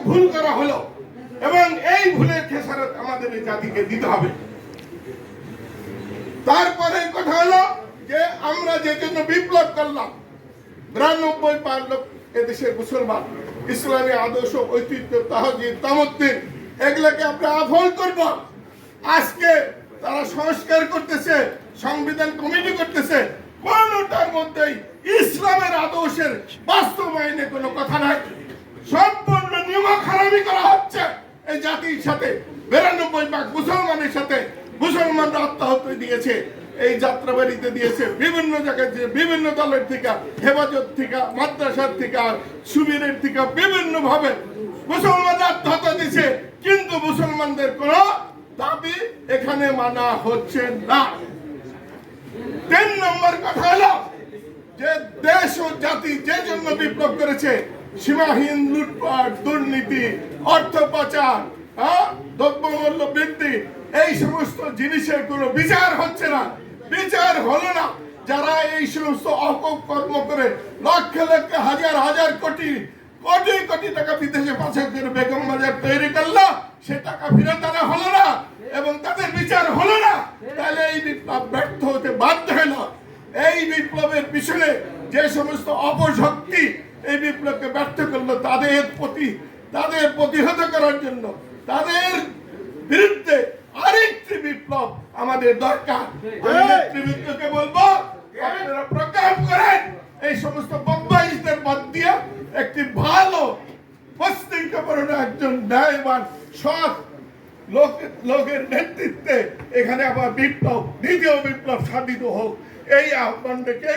ভুল করা হলো এবং এই ভুলের খেসারত আমাদের এই জাতিকে দিতে হবে। তারপরে কথা হলো যে আমরা যে জন্য বিপ্লব করলাম, 92% এদেশের মুসলমান ইসলামী আদর্শ, ঐতিহ্য, তাহজিদ, তামদ্দিন এগুলাকে আমরা আফল করব। আজকে তারা সংস্কার করতেছে, সংবিধান কমিটি করতেছে, কোনটার মধ্যেই ইসলামের আদর্শের বাস্তবায়নে কোনো কথা নাই। সম্পূর্ণ নিয়মখারামি করা হচ্ছে এই জাতির সাথে। 92% মুসলমানের সাথে মুসলমানরা আত্মহত্যা দিয়েছে, এই যাত্রাবাড়িতে দিয়েছে, বিভিন্ন জায়গায়, বিভিন্ন দলের থেকে, হেফাজত থেকে, মাদ্রাসার থেকে, শিবিরের থেকে বিভিন্ন ভাবে মুসলমানরা আত্মহত্যা দিয়েছে, কিন্তু মুসলমানদের কোন দাবি এখানে মানা হচ্ছে না। 3 নম্বর কথা হলো যে দেশ ও জাতি যে জন্য বিপ্লব করেছে, সীমাহীন লুটপাট, দুর্নীতি, অর্থ পাচার, দ্রব্যমূল্য বৃদ্ধি, এই সমস্ত জিনিসের কোনো বিচার হচ্ছে না, বিচার হলো না। যারা এই সমস্ত অপকর্ম করে লক্ষ লক্ষ হাজার হাজার কোটি কোটি কোটি টাকা বিদেশে পাচার করে বেগম বাজার তৈরি করলো, সে টাকা ফেরত আনা হলো না এবং তাদের বিচার হলো না, তাহলে এই বিপ্লব ব্যর্থ হতে বাধ্য হলো। এই বিপ্লবের পিছনে যে সমস্ত অপশক্তি এই বিপ্লবকে ব্যর্থ করলো, তাদের প্রতিহত করার জন্য, তাদের বিরুদ্ধে আরেকটি বিপ্লব আমাদের দরকার। নেতৃবৃন্দকে বলবো, আপনারা প্রোগ্রাম করেন, এই সমস্ত বদমাইশদের বাদ দিয়ে একটি ভালো প্রতিজ্ঞাপূর্ণ একজন ন্যায়বান সৎ লোকের নেতৃত্বে এখানে আবার বিপ্লব, দ্বিতীয় বিপ্লব সাধিত হোক, এই আহ্বান থেকে